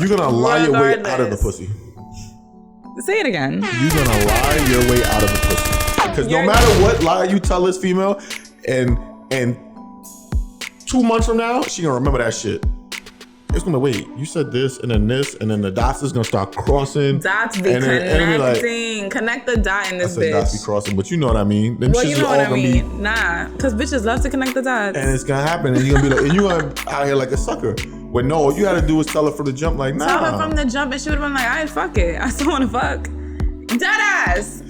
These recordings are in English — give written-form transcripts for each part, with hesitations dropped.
You're gonna lie your way out of the pussy. Say it again. You're gonna lie your way out of the pussy. Because no matter what lie you tell this female, and 2 months from now, she gonna remember that shit. It's gonna wait. You said this, and then the dots is gonna start crossing. Dots be connecting. Connect the dot in this bitch. Dots be crossing, but you know what I mean. Well, you know what I mean. Nah, because bitches love to connect the dots. And it's gonna happen, and you're gonna be like, and you gonna out here like a sucker. When no, all you had to do was tell her from the jump, like, nah. Tell her from the jump, and she would have been like, alright, fuck it. I still wanna fuck. Dead ass.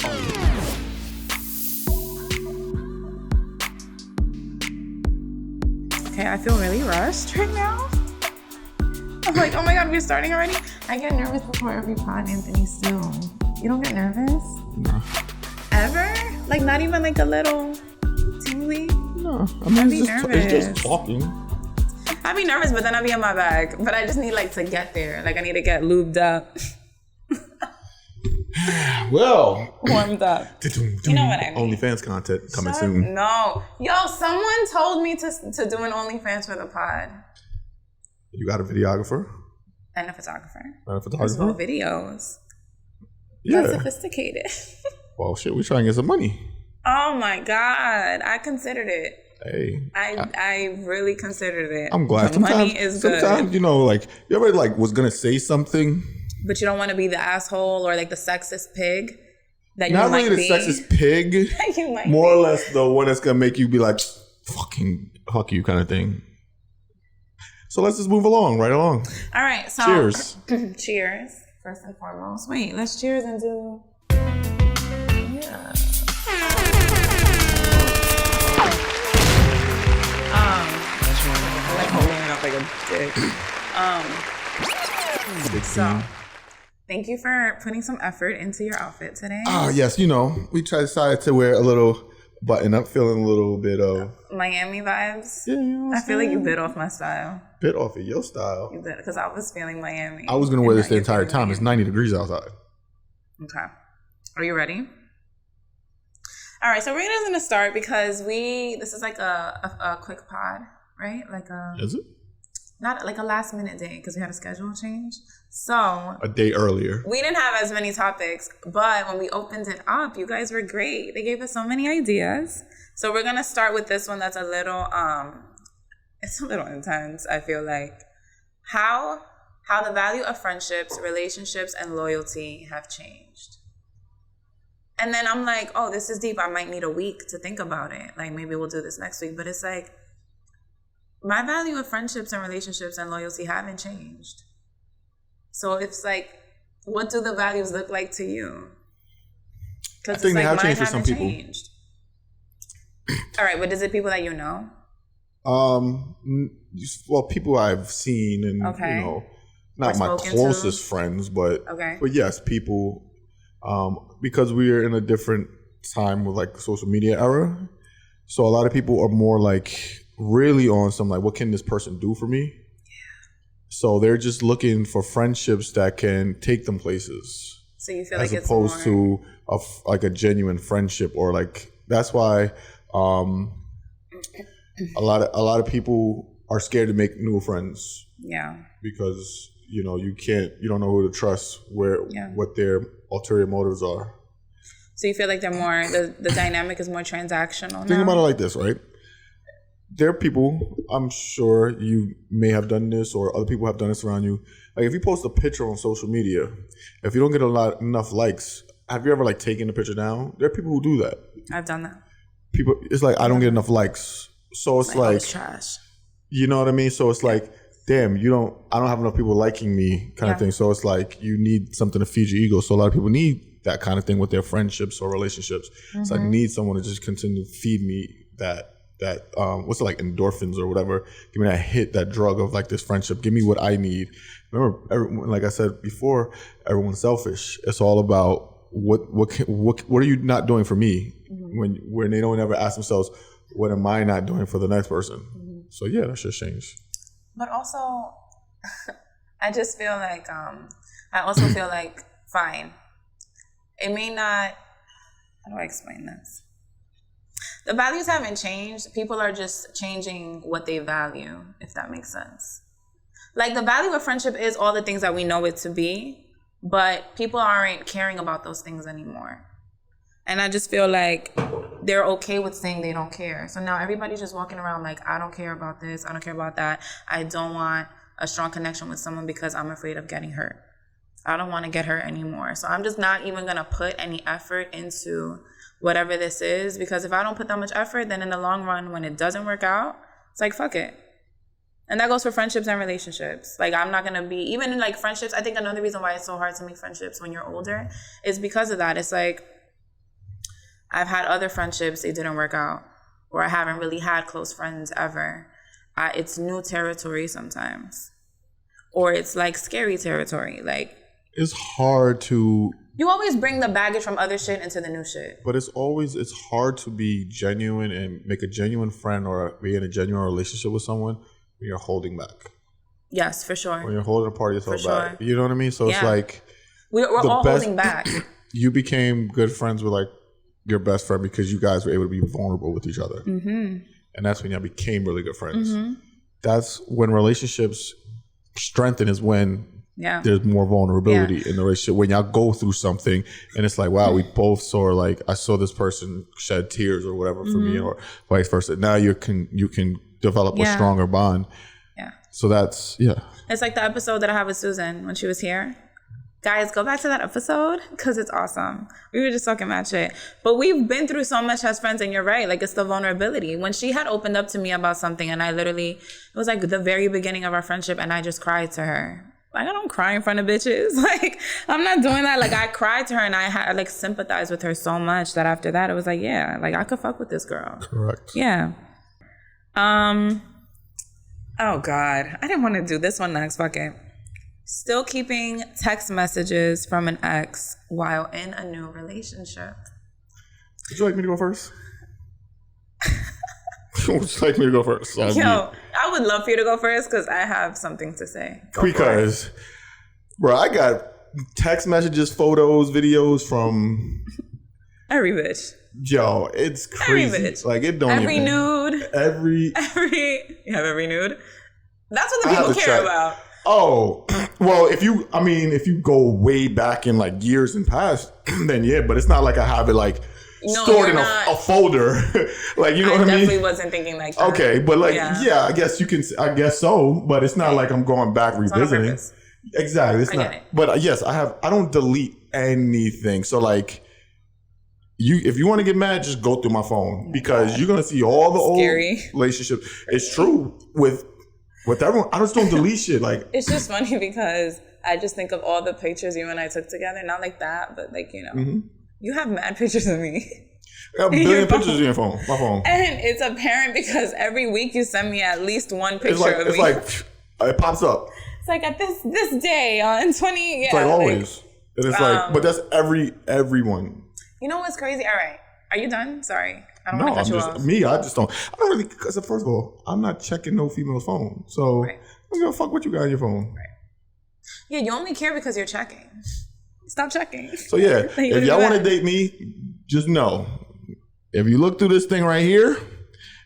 Okay, I feel really rushed right now. I'm like, oh my God, we're starting already? I get nervous before every pod, Anthony, still. You don't get nervous? No. Ever? Like, not even like a little tingly? No. I mean, it's just talking. I'd be nervous, but then I'd be in my bag. But I just need like to get there. Like, I need to get lubed up. Well. Warmed up. You know what I mean. OnlyFans content coming soon. No. Yo, someone told me to do an OnlyFans for the pod. You got a videographer? And a photographer. And a photographer? Well, videos. Yeah. That's sophisticated. Well, shit, we're trying to get some money. Oh my God. I considered it. Hey. I really considered it. I'm glad. Money is good. Sometimes, you know, like, you ever like was going to say something, but you don't want to be the asshole or like the sexist pig that not you might really be. the sexist pig. You might more be. or less the one that's going to make you be like, fucking fuck you kind of thing. So let's just move along, right along. All right. So cheers. Cheers, first and foremost. Wait, let's cheers and do. Yeah. I like holding it up like a dick. So, thank you for putting some effort into your outfit today. Oh, yes. You know, we decided to wear a little button up, feeling a little bit of Miami vibes. Yeah, you know I feel like you bit off my style. Bit off of your style. You bit, because I was feeling Miami. I was going to wear this the entire time. It's 90 degrees outside. Okay. Are you ready? All right. So we're just going to start because this is like a quick pod, right? Like Is it? Not like a last minute day because we had a schedule change. So a day earlier. We didn't have as many topics, but when we opened it up, you guys were great. They gave us so many ideas. So we're going to start with this one that's a little, it's a little intense, I feel like. How the value of friendships, relationships, and loyalty have changed. And then I'm like, oh, this is deep. I might need a week to think about it. Like, maybe we'll do this next week. But it's like, my value of friendships and relationships and loyalty haven't changed. So it's like, what do the values look like to you? I think they have changed for some people. Changed. All right, but is it people that you know? Well, people I've seen and, you know, not my closest friends, but yes, people, because we're in a different time with like social media era. So a lot of people are more like really on some like, what can this person do for me? Yeah. So they're just looking for friendships that can take them places. So you feel like it's more... as opposed to like a genuine friendship, or like, that's why a lot of people are scared to make new friends. Yeah. Because, you know, you don't know who to trust, what their ulterior motives are. So you feel like they're more, the dynamic is more transactional now? Think about it like this, right? There are people, I'm sure you may have done this or other people have done this around you. Like if you post a picture on social media, if you don't get enough likes, have you ever like taken the picture down? There are people who do that. I've done that. People, it's like, I don't get enough likes. So it's like trash. You know what I mean? So it's like, damn, I don't have enough people liking me kind of thing. So it's like, you need something to feed your ego. So a lot of people need that kind of thing with their friendships or relationships. Mm-hmm. So I need someone to just continue to feed me that what's it, like endorphins or whatever. Give me that hit, that drug of like this friendship. Give me what I need. Remember, like I said before, everyone's selfish. It's all about what are you not doing for me? Mm-hmm. When they don't ever ask themselves, what am I not doing for the next person? Mm-hmm. So yeah, that should change. But also, I just feel like I also feel like fine. It may not. How do I explain this? The values haven't changed. People are just changing what they value, if that makes sense. Like, the value of friendship is all the things that we know it to be, but people aren't caring about those things anymore. And I just feel like they're okay with saying they don't care. So now everybody's just walking around like, I don't care about this, I don't care about that. I don't want a strong connection with someone because I'm afraid of getting hurt. I don't want to get hurt anymore. So I'm just not even going to put any effort into whatever this is, because if I don't put that much effort, then in the long run, when it doesn't work out, it's like, fuck it. And that goes for friendships and relationships. Like, I'm not going to be, even in like friendships, I think another reason why it's so hard to make friendships when you're older is because of that. It's like, I've had other friendships, they didn't work out, or I haven't really had close friends ever. It's new territory sometimes, or it's like scary territory. Like, it's hard to. You always bring the baggage from other shit into the new shit. But it's hard to be genuine and make a genuine friend or be in a genuine relationship with someone when you're holding back. Yes, for sure. When you're holding a part of yourself back. You know what I mean? So it's like. We're all holding back. You became good friends with like your best friend because you guys were able to be vulnerable with each other. Mm-hmm. And that's when y'all became really good friends. Mm-hmm. That's when relationships strengthen, is when there's more vulnerability in the relationship. When y'all go through something and it's like, wow, we both saw, like, I saw this person shed tears or whatever for me, or vice versa. Now you can develop a stronger bond. Yeah. So that's, It's like the episode that I have with Susan when she was here. Guys, go back to that episode because it's awesome. We were just talking about shit. But we've been through so much as friends, and you're right. Like, it's the vulnerability. When she had opened up to me about something, and it was like the very beginning of our friendship, and I just cried to her. Like, I don't cry in front of bitches. Like, I'm not doing that. Like, I cried to her, and I like sympathized with her so much that after that, it was like, yeah, like, I could fuck with this girl. Correct. Yeah. Oh, God. I didn't want to do this one next. Fuck it. Still keeping text messages from an ex while in a new relationship. Would you like me to go first? Would you like me to go first? I would love for you to go first because I have something to say. Because, bro, I got text messages, photos, videos from every bitch. Yo, it's crazy. Every bitch. Like, it don't every even... nude. Every... You have every nude? That's what the people care about. Oh, well, if you go way back in like years and past, then yeah, but it's not like I have it like stored in a folder. Like, you know what I mean? I definitely wasn't thinking like that. Okay, but like, I guess I guess so, but it's not like I'm going back revisiting. Exactly. It's not. But yes, I don't delete anything. So like, if you want to get mad, just go through my phone because you're going to see all the old relationships. It's true with everyone. I just don't delete shit. Like, it's just funny because I just think of all the pictures you and I took together. Not like that, but like, you have mad pictures of me. I have a billion pictures in your phone. My phone. And it's apparent because every week you send me at least one picture of me. It's like, it pops up. It's like at this day on 20. It's like always. And it's like, but that's everyone. You know what's crazy? All right. Are you done? Sorry. I don't want to cut you off. I don't really, because first of all, I'm not checking no female's phone. So I'm going to fuck what you got on your phone. Right. Yeah, you only care because you're checking. Stop checking. So yeah, if y'all want to date me, just know, if you look through this thing right here,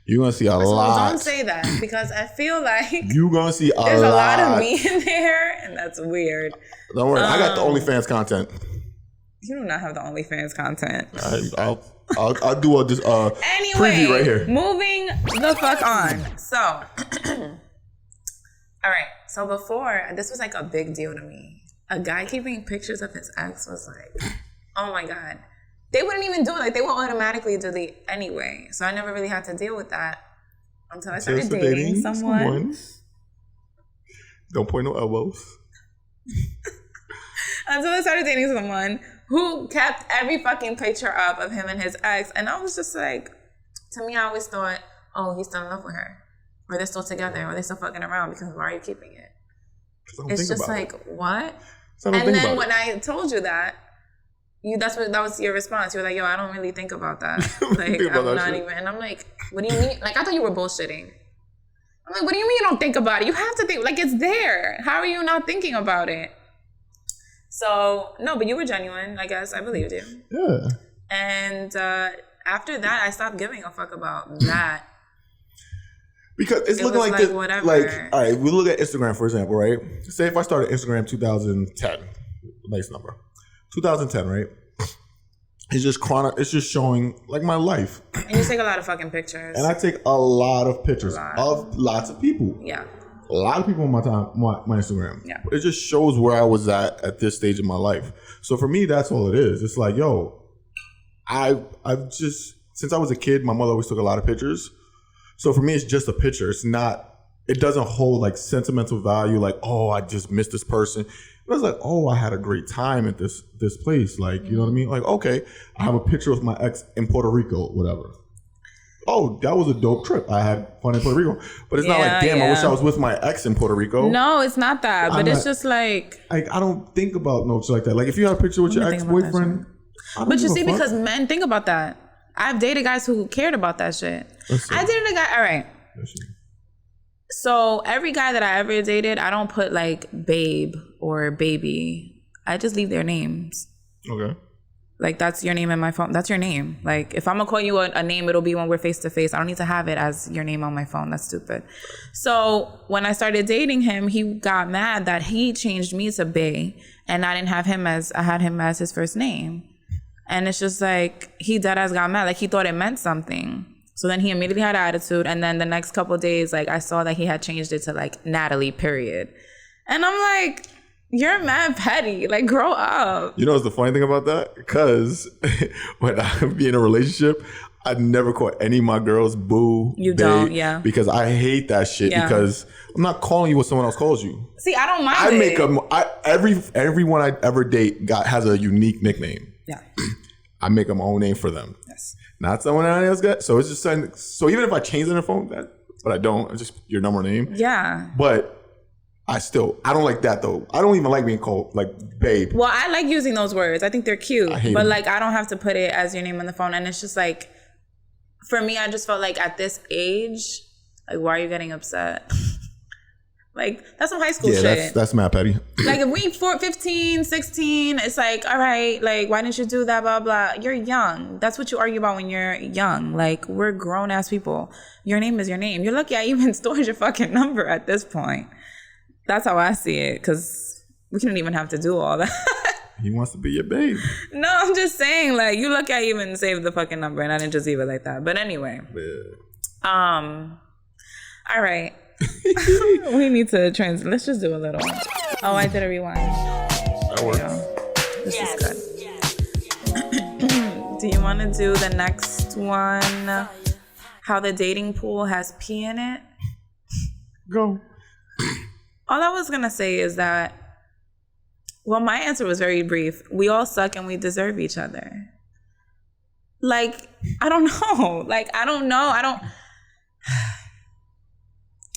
you're going to see a lot. Don't say that because I feel like you're going to see there's a lot of me in there and that's weird. Don't worry. I got the OnlyFans content. You do not have the OnlyFans content. I'll do a preview right here. Moving the fuck on. So, all right. So before, this was like a big deal to me. A guy keeping pictures of his ex was like, oh my God. They wouldn't even do it. Like, they will automatically delete anyway. So I never really had to deal with that until I started dating someone. Don't point no elbows. Until I started dating someone who kept every fucking picture up of him and his ex. And I was just like, to me, I always thought, oh, he's still in love with her. Or they're still together. Or they're still fucking around because why are you keeping it? It's just like, what? And then when I told you that, that was your response. You were like, yo, I don't really think about that. Like, I'm not even. And I'm like, what do you mean? Like, I thought you were bullshitting. I'm like, what do you mean you don't think about it? You have to think. Like, it's there. How are you not thinking about it? So, no, but you were genuine, I guess. I believed you. Yeah. And after that, I stopped giving a fuck about that. Because it's looking like this, whatever. like, all right, we look at Instagram, for example, right? Say if I started Instagram 2010, nice number. 2010, right? It's just showing like my life. And you take a lot of fucking pictures. And I take a lot of pictures of lots of people. Yeah. A lot of people on my Instagram. Yeah. But it just shows where I was at this stage of my life. So for me, that's all it is. It's like, yo, I've just, since I was a kid, my mother always took a lot of pictures. So for me, it's just a picture. It doesn't hold like sentimental value. Like, oh, I just missed this person. It was like, oh, I had a great time at this place. Like, you know what I mean? Like, okay, I have a picture with my ex in Puerto Rico, whatever. Oh, that was a dope trip. I had fun in Puerto Rico. But it's not like, damn, I wish I was with my ex in Puerto Rico. No, it's not that. But it's just like... I don't think about notes like that. Like, if you had a picture with your ex-boyfriend... But you see, because men think about that. I've dated guys who cared about that shit. I dated a guy... All right. So every guy that I ever dated, I don't put like babe or baby. I just leave their names. Okay. Like, that's your name in my phone. That's your name. Like, if I'm gonna call you a name, it'll be when we're face to face. I don't need to have it as your name on my phone. That's stupid. So when I started dating him, he got mad that he changed me to Bae, and I had him as his first name. And it's just like, he deadass got mad. Like, he thought it meant something. So then he immediately had attitude. And then the next couple of days, like, I saw that he had changed it to like Natalie, period. And I'm like, you're mad petty. Like, grow up. You know what's the funny thing about that? Because when I be in a relationship, I never call any of my girls boo. You don't, yeah. Because I hate that shit. Yeah. Because I'm not calling you what someone else calls you. See, I don't mind everyone I ever date has a unique nickname. Yeah. I make my own name for them. Yes. Not someone else got. So it's just saying. So even if I change in their phone, but I don't. It's just your number name. Yeah. But I don't like that though. I don't even like being called like babe. Well, I like using those words. I think they're cute. But them. like, I don't have to put it as your name on the phone. And it's just like, for me, I just felt like at this age, like, why are you getting upset? Like, that's some high school shit. Yeah, that's mad petty. Like, if we 15, 16, it's like, all right, like, why didn't you do that, blah, blah. You're young. That's what you argue about when you're young. Like, we're grown-ass people. Your name is your name. You're lucky I even stored your fucking number at this point. That's how I see it, because we couldn't even have to do all that. He wants to be your babe. No, I'm just saying, like, you lucky I even saved the fucking number, and I didn't just leave it like that. But anyway. Yeah. All right. We need to let's just do a little. Oh, I did a rewind. That works. This is good. Do you want to do the next one? How the dating pool has pee in it? Go. All I was going to say is that, well, my answer was very brief. We all suck and we deserve each other. Like, I don't know.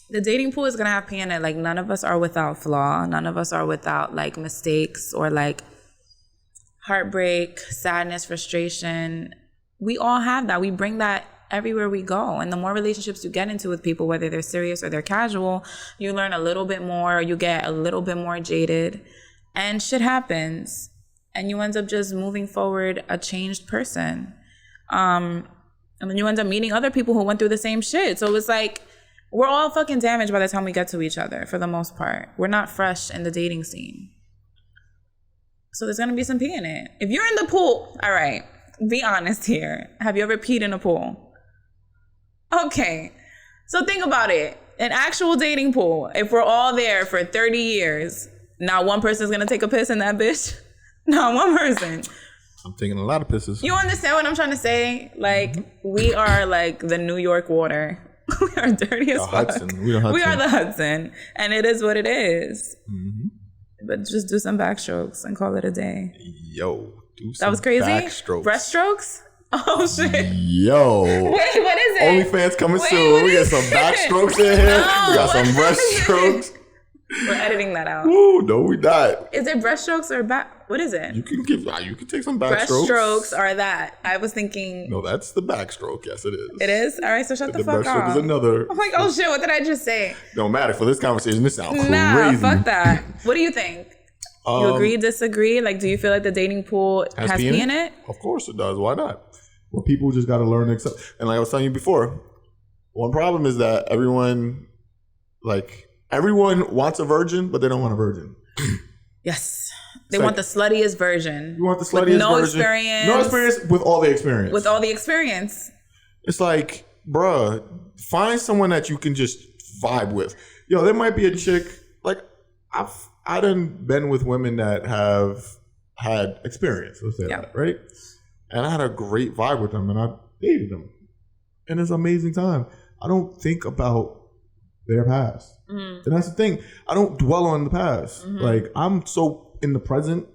The dating pool is going to have pee in it. Like, none of us are without flaw. None of us are without, like, mistakes or, like, heartbreak, sadness, frustration. We all have that. We bring that everywhere we go. And the more relationships you get into with people, whether they're serious or they're casual, you learn a little bit more, or you get a little bit more jaded. And shit happens. And you end up just moving forward a changed person. And then you end up meeting other people who went through the same shit. So it's like, we're all fucking damaged by the time we get to each other, for the most part. We're not fresh in the dating scene. So there's going to be some pee in it. If you're in the pool, all right, be honest here. Have you ever peed in a pool? Okay. So think about it. An actual dating pool, if we're all there for 30 years, not one person's going to take a piss in that bitch. Not one person. I'm taking a lot of pisses. You understand what I'm trying to say? Like, we are like the New York water. We are dirty as fuck. We are the Hudson. And it is what it is. Mm-hmm. But just do some backstrokes and call it a day. Yo, do some that was crazy? Backstrokes. Breaststrokes? Oh, shit. Yo. Wait, what is it? OnlyFans coming soon. We got some backstrokes in here. No, we got some breaststrokes. We're editing that out. Ooh, no, we not. Is it breaststrokes or back? What is it? You can take some backstrokes. Breaststrokes are that. I was thinking. No, that's the backstroke. Yes, it is. It is? All right, so shut the fuck up. The breaststroke is another. I'm like, oh shit, what did I just say? Don't matter. For this conversation, this sounds nah, crazy. Fuck that. What do you think? You agree, disagree? Like, do you feel like the dating pool has pee in it? Of course it does. Why not? Well, people just got to learn to accept. And like I was telling you before, One problem is that everyone wants a virgin, but they don't want a virgin. Yes. They want the sluttiest version. You want the sluttiest version. No experience with all the experience. With all the experience. It's like, bruh, find someone that you can just vibe with. Yo, there might be a chick, like, I done been with women that have had experience, let's say that, right? And I had a great vibe with them, and I dated them. And it's an amazing time. I don't think about their past. And that's the thing. I don't dwell on the past. Like, I'm so in the present,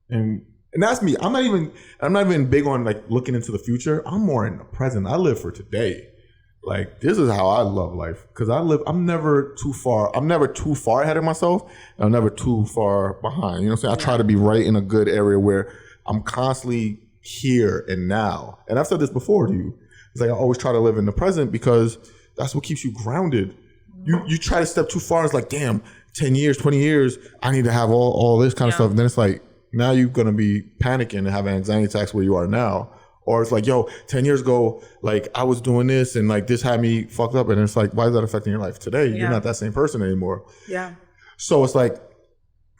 and that's me. I'm not even big on like looking into the future. I'm more in the present. I live for today. Like, this is how I love life, because I'm never too far ahead of myself, and I'm never too far behind. You know what I'm saying? I try to be right in a good area where I'm constantly here and now. And I've said this before to you. It's like I always try to live in the present because that's what keeps you grounded. You try to step too far, it's like, damn, 10 years, 20 years, I need to have all this kind of stuff. And then it's like, now you're going to be panicking and having anxiety attacks where you are now. Or it's like, yo, 10 years ago, like, I was doing this and like this had me fucked up. And it's like, why is that affecting your life today? You're not that same person anymore. Yeah. So it's like,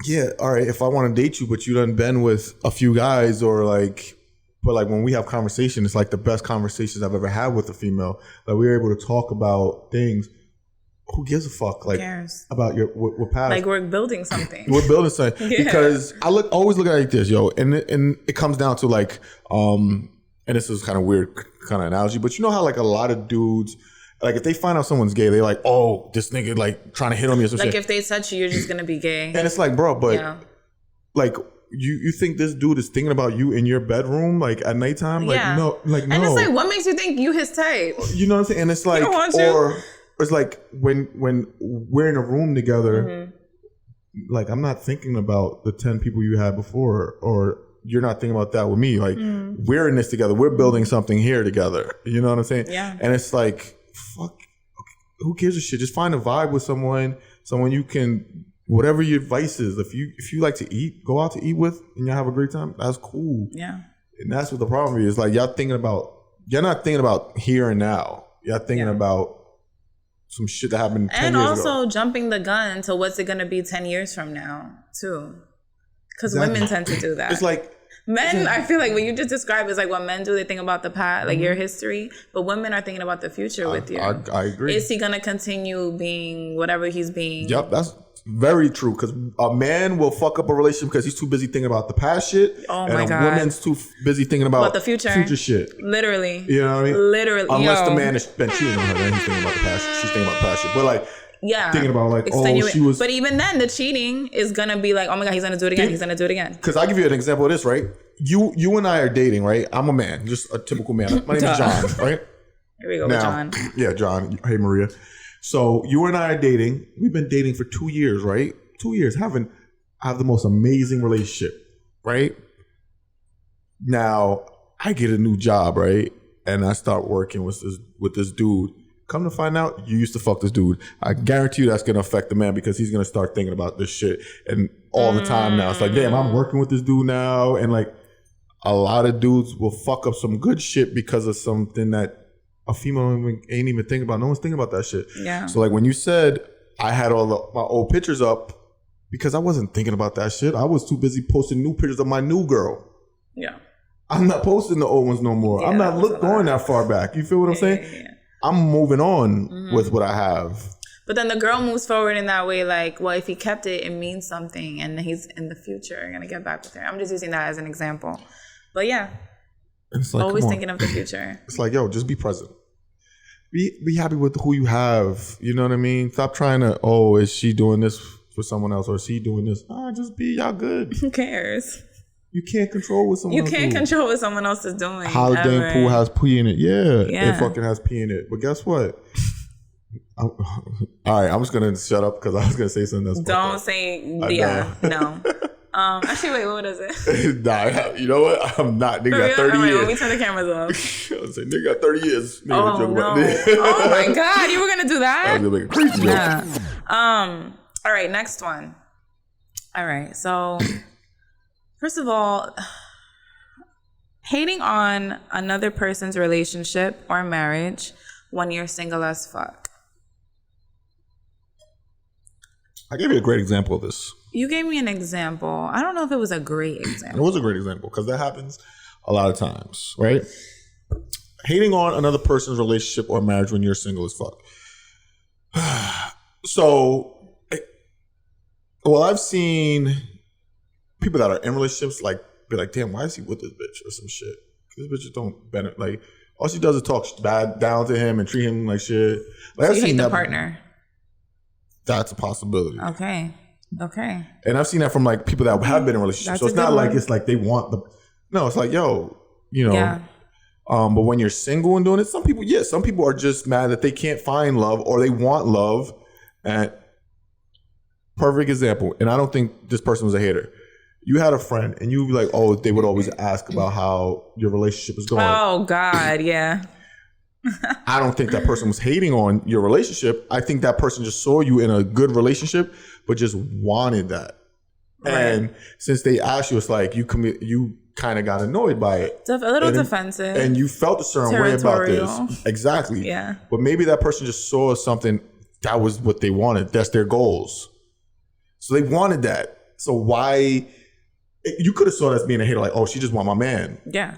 yeah, all right, if I want to date you, but you done been with a few guys or like, but like when we have conversation, it's like the best conversations I've ever had with a female. Like, we're able to talk about things. Who gives a fuck? Like, about your what past? Like, we're building something. We're building something. Because I always look at it like this, yo, and it comes down to like, and this is kind of weird kind of analogy, but you know how like a lot of dudes, like if they find out someone's gay, they're like, oh, this nigga like trying to hit on me or some shit. Like, if they touch you, you're just gonna be gay. And it's like, bro, but like, you think this dude is thinking about you in your bedroom, like at nighttime? Like, no, like, no. And it's like, what makes you think you his type? You know what I'm saying? And it's like, or it's like when we're in a room together, like, I'm not thinking about the 10 people you had before, or you're not thinking about that with me. Like, we're in this together. We're building something here together. You know what I'm saying? Yeah. And it's like, fuck, who gives a shit? Just find a vibe with someone you can, whatever your vice is. If you like to eat, go out to eat with, and y'all have a great time. That's cool. Yeah. And that's what the problem is. Like, you're not thinking about here and now. You're thinking about some shit that happened 10 years ago. And also jumping the gun to what's it going to be 10 years from now, too. Because women tend to do that. It's like, men, I feel like what you just described is like what men do. They think about the past, like your history. But women are thinking about the future with you. I agree. Is he going to continue being whatever he's being? Yep, that's very true. Because a man will fuck up a relationship because he's too busy thinking about the past shit. Oh my God. And a woman's too busy thinking about the future shit. Literally. You know what I mean? Literally. Unless the man has been cheating on her, then he's thinking about the past. She's thinking about the past shit. But like, thinking about like, she was. But even then, the cheating is gonna be like, oh my God, he's gonna do it again. He's gonna do it again. Because I'll give you an example of this, right? You and I are dating, right? I'm a man, just a typical man. My name is John, right? Here we go with John. Yeah, John. Hey, Maria. So you and I are dating. We've been dating for 2 years, right? 2 years. I have the most amazing relationship, right? Now I get a new job, right? And I start working with this dude. Come to find out, you used to fuck this dude. I guarantee you that's going to affect the man because he's going to start thinking about this shit and all the time now. It's like, damn, I'm working with this dude now. And like, a lot of dudes will fuck up some good shit because of something that a female ain't even thinking about. No one's thinking about that shit. Yeah. So like when you said I had all my old pictures up because I wasn't thinking about that shit. I was too busy posting new pictures of my new girl. Yeah. I'm not posting the old ones no more. Yeah, I'm not going that far back. You feel what I'm saying? Yeah. I'm moving on with what I have. But then the girl moves forward in that way, like, well, if he kept it, it means something, and he's in the future going to get back with her. I'm just using that as an example. But yeah, it's like, always thinking of the future. It's like, yo, just be present. Be happy with who you have. You know what I mean? Stop trying to, is she doing this for someone else, or is he doing this? Just be y'all good. Who cares? You can't control what someone else You can't control what someone else is doing. Holiday pool has pee in it. Yeah. It fucking has pee in it. But guess what? All right, I'm just going to shut up because I was going to say something else. Don't say, no. Actually, wait, what is it? Nah, you know what? I'm not. Nigga got 30 years. Let me turn the cameras off. I was saying, nigga got 30 years. No. Oh my God, you were going to do that? I was going to make a crazy joke. Yeah. All right, next one. All right, so... First of all, hating on another person's relationship or marriage when you're single as fuck? I gave you a great example of this. You gave me an example. I don't know if it was a great example. It was a great example because that happens a lot of times, right? Hating on another person's relationship or marriage when you're single as fuck. So, well, I've seen people that are in relationships like be like, damn, why is he with this bitch or some shit? Because bitches don't benefit. Like, all she does is talk bad down to him and treat him like shit. Like, so you hate the partner? That's a possibility. Okay. And I've seen that from like people that have been in relationships. That's so it's not like it's like they want the. No, it's like, yo, you know. Yeah. But when you're single and doing it, some people are just mad that they can't find love or they want love. And perfect example. And I don't think this person was a hater. You had a friend and you were like, oh, they would always ask about how your relationship is going. Oh God, yeah. I don't think that person was hating on your relationship. I think that person just saw you in a good relationship, but just wanted that. Right. And since they asked you, it's like you kind of got annoyed by it. It's a little defensive. And you felt a certain way about this. Exactly. Yeah. But maybe that person just saw something that was what they wanted. That's their goals. So they wanted that. So why... You could have saw that as being a hater, like, oh, she just want my man. Yeah.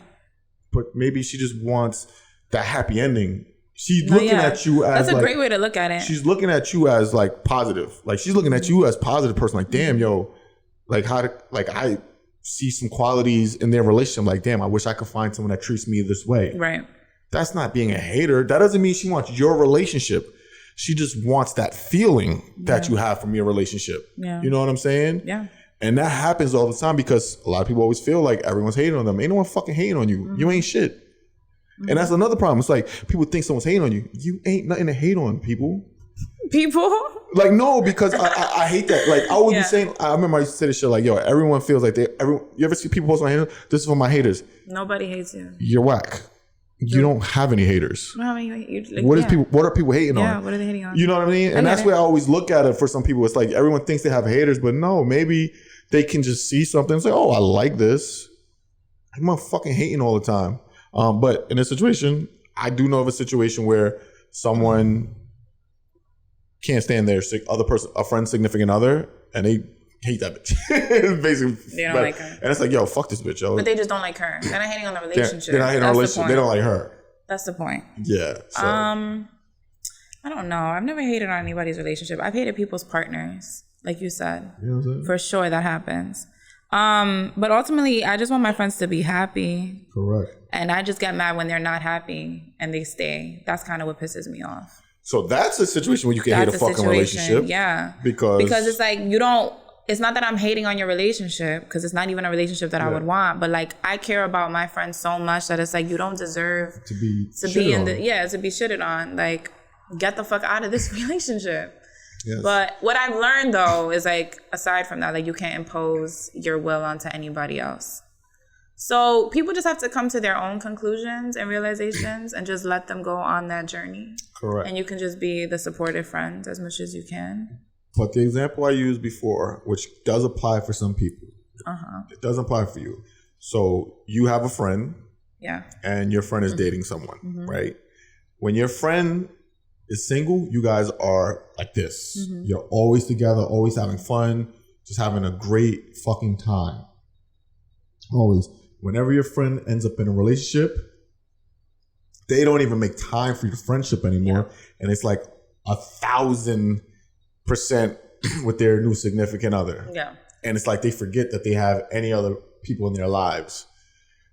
But maybe she just wants that happy ending. She's looking at you as that's a great way to look at it. She's looking at you as like positive. Like she's looking at you as positive person. Like, damn, yo, like I see some qualities in their relationship. Like, damn, I wish I could find someone that treats me this way. Right. That's not being a hater. That doesn't mean she wants your relationship. She just wants that feeling that you have from your relationship. Yeah. You know what I'm saying? Yeah. And that happens all the time because a lot of people always feel like everyone's hating on them. Ain't no one fucking hating on you. Mm-hmm. You ain't shit. Mm-hmm. And that's another problem. It's like people think someone's hating on you. You ain't nothing to hate on, people. Like, no, because I hate that. Like, I always be saying, I remember I used to say this shit like, yo, everyone feels like you ever see people post on haters? This is for my haters. Nobody hates you. You're whack. You don't have any haters. No, I mean, like, what are people hating on? Yeah, what are they hating on? You know what I mean? And that's where I always look at it for some people. It's like everyone thinks they have haters, but no, maybe they can just see something and say, oh, I like this. I'm not fucking hating all the time. But in a situation, I do know of a situation where someone can't stand their a friend's significant other, and they hate that bitch. Basically, they don't like her. And it's like, yo, fuck this bitch, yo. But they just don't like her. They're not hating on the relationship. They're not hating on the relationship. They don't like her. That's the point. Yeah. So. I don't know. I've never hated on anybody's relationship. I've hated people's partners, like you said. You know what I'm saying? For sure, that happens. But ultimately, I just want my friends to be happy. Correct. And I just get mad when they're not happy and they stay. That's kind of what pisses me off. So that's a situation where you can hate a fucking relationship. Yeah. Because it's like it's not that I'm hating on your relationship, because it's not even a relationship that I would want, but like I care about my friends so much that it's like you don't deserve to be shitted on. Like, get the fuck out of this relationship. Yes. But what I've learned though is like, aside from that, like you can't impose your will onto anybody else. So people just have to come to their own conclusions and realizations and just let them go on that journey. Correct. And you can just be the supportive friend as much as you can. But the example I used before, which does apply for some people, it doesn't apply for you. So you have a friend, and your friend is dating someone, right? When your friend is single, you guys are like this. You're always together, always having fun, just having a great fucking time. Always. Whenever your friend ends up in a relationship, they don't even make time for your friendship anymore, and it's like 1,000% with their new significant other. Yeah. And it's like they forget that they have any other people in their lives.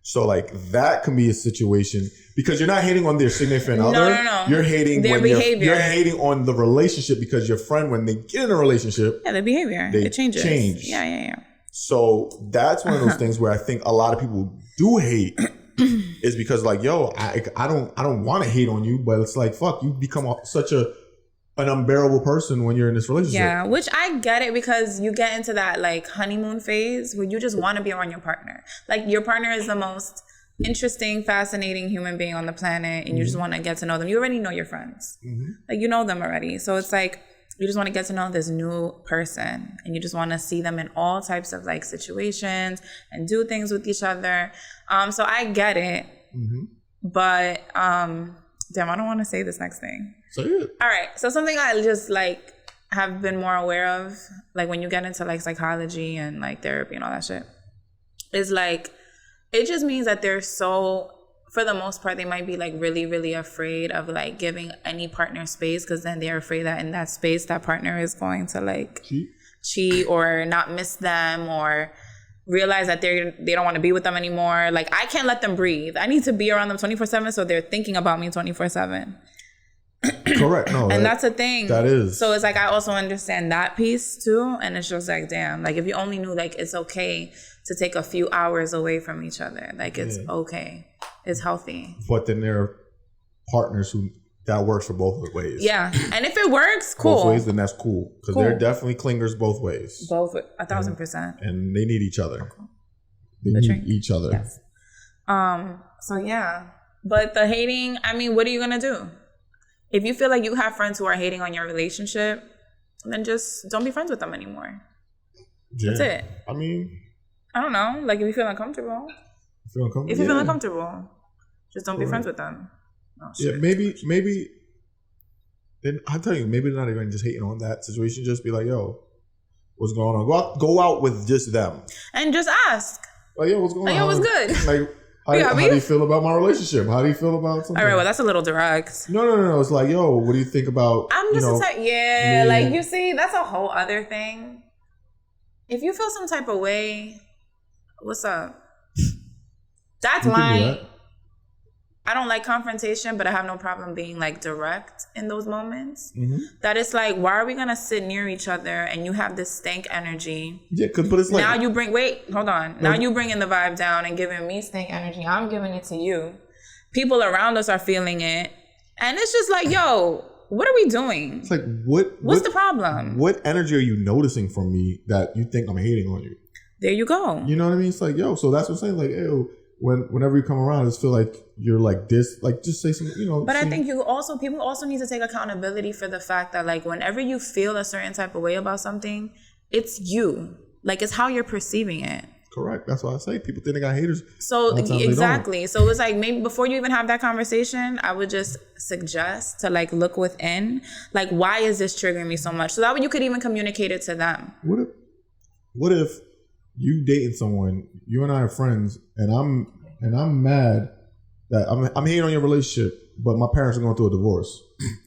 So like that can be a situation because you're not hating on their significant other. No. You're hating their behavior. You're hating on the relationship because your friend, when they get in a relationship, their behavior, it changes. Yeah. So that's one of those things where I think a lot of people do hate is because like, yo, I don't want to hate on you, but it's like, fuck, you become such an unbearable person when you're in this relationship. Yeah, which I get it because you get into that like honeymoon phase where you just want to be around your partner. Like your partner is the most interesting, fascinating human being on the planet, and you just want to get to know them. You already know your friends. Like you know them already. So it's like you just want to get to know this new person, and you just want to see them in all types of like situations and do things with each other. So I get it. But Damn, I don't want to say this next thing. Say it. All right. So something I just like have been more aware of, like when you get into like psychology and like therapy and all that shit, is like, it just means that they're so, for the most part, they might be like really, really afraid of like giving any partner space, because then they're afraid that in that space, that partner is going to like cheat or not miss them or realize that they don't want to be with them anymore. Like, I can't let them breathe. I need to be around them 24/7, so they're thinking about me 24/7. Correct. No, and that's a thing. That is. So it's like, I also understand that piece too. And it's just like, damn, like if you only knew like it's okay to take a few hours away from each other. Like it's okay. It's healthy. But then there are partners who that works for both ways. Yeah. And if it works, cool. Both ways, then that's cool. Because they're definitely clingers both ways. Both, 1,000%. And they need each other. They need each other. Yes. So yeah. But the hating, I mean, what are you going to do? If you feel like you have friends who are hating on your relationship, then just don't be friends with them anymore. Yeah. That's it. I mean, I don't know. Like, if you feel uncomfortable. If you feel uncomfortable, just don't be friends with them. Oh, shit. Yeah, maybe. Then I'll tell you, maybe they're not even just hating on that situation. Just be like, yo, what's going on? Go out with just them. And just ask. Like, yo, what's going on? Yo, what's good? Like, how do you feel about my relationship? How do you feel about something? All right, well, that's a little direct. No. It's like, yo, what do you think about? I'm just like, you see, that's a whole other thing. If you feel some type of way, what's up? That's my. I don't like confrontation, but I have no problem being like direct in those moments. Mm-hmm. That it's like, why are we gonna sit near each other and you have this stank energy? Yeah, but it's like now you bring. Wait, hold on. Now you bringing the vibe down and giving me stank energy. I'm giving it to you. People around us are feeling it, and it's just like, yo, what are we doing? It's like, what's the problem? What energy are you noticing from me that you think I'm hating on you? There you go. You know what I mean? It's like, yo, so that's what I'm saying. Like, ew. Whenever you come around, I just feel like you're like this, like just say something, you know. But I think people also need to take accountability for the fact that like whenever you feel a certain type of way about something, it's you. Like it's how you're perceiving it. Correct. That's why I say people think they got haters. So exactly. So it's like maybe before you even have that conversation, I would just suggest to like look within, like why is this triggering me so much? So that way you could even communicate it to them. What if you dating someone, you and I are friends, and I'm mad that I'm hating on your relationship, but my parents are going through a divorce.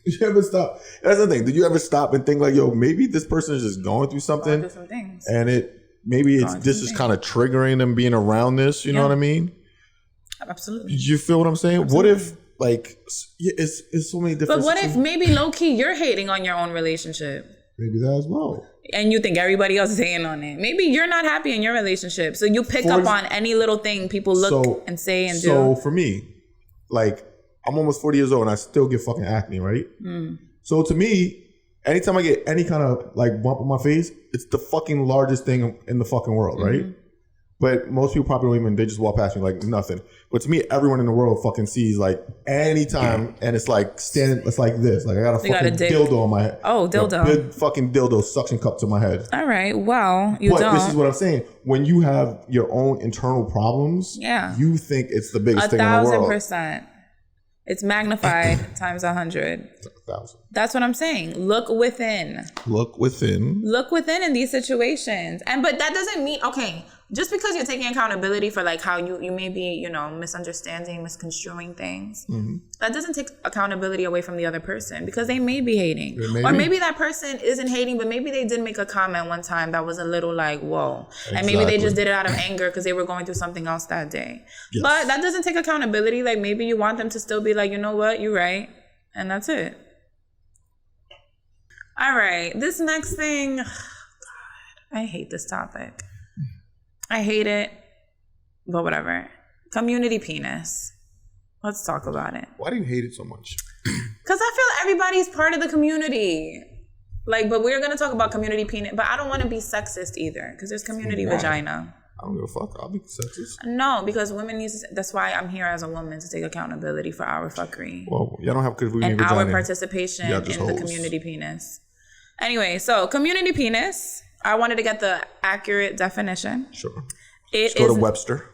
Did you ever stop? That's the thing. Did you ever stop and think like, yo, maybe this person is just going through something, and this is kind of triggering them being around this? You know what I mean? Absolutely. Did you feel what I'm saying? Absolutely. What if like it's so many different? But what if maybe low key you're hating on your own relationship? Maybe that as well. And you think everybody else is hating on it. Maybe you're not happy in your relationship. So you pick up on any little thing people look and say and do. So for me, like, I'm almost 40 years old and I still get fucking acne, right? Mm. So to me, anytime I get any kind of like bump on my face, it's the fucking largest thing in the fucking world, right? Mm-hmm. But most people probably don't even, they just walk past me like nothing. But to me, everyone in the world fucking sees like anytime, and it's like it's like this. Like I got a fucking dildo on my head. Oh, dildo. A big fucking dildo suction cup to my head. All right. Well, you don't. But this is what I'm saying. When you have your own internal problems, you think it's the biggest thing in the world. 1,000%. It's magnified times 100. 1,000. That's what I'm saying. Look within. Look within. Look within in these situations. But that doesn't mean, okay, just because you're taking accountability for like how you may be, you know, misunderstanding, misconstruing things, that doesn't take accountability away from the other person, because they may be hating. Maybe that person isn't hating, but maybe they did make a comment one time that was a little like, whoa. Exactly. And maybe they just did it out of anger because they were going through something else that day. Yes. But that doesn't take accountability. Like maybe you want them to still be like, you know what, you're right. And that's it. All right. This next thing, oh God, I hate this topic. I hate it, but whatever. Community penis. Let's talk about it. Why do you hate it so much? Because I feel everybody's part of the community. Like, but we're going to talk about community penis, but I don't want to be sexist either, because there's community vagina. I don't give a fuck. I'll be sexist. No, because women need to, that's why I'm here as a woman, to take accountability for our fuckery. Well, y'all don't have community and vagina. our participation in the community penis. Anyway, so community penis. I wanted to get the accurate definition. Sure. Let's go to Webster.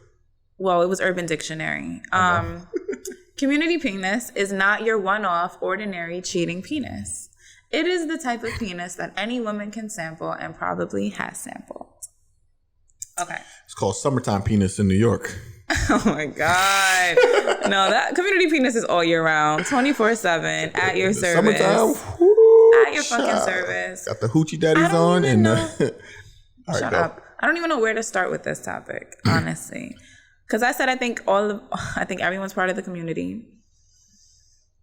Well, it was Urban Dictionary. Community penis is not your one-off, ordinary cheating penis. It is the type of penis that any woman can sample and probably has sampled. Okay. It's called summertime penis in New York. Oh my God. No, that community penis is all year round, 24/7, at your service. Summertime, at your fucking service. Got the hoochie daddies on. And Shut up. I don't even know where to start with this topic, honestly. Because I said I think everyone's part of the community.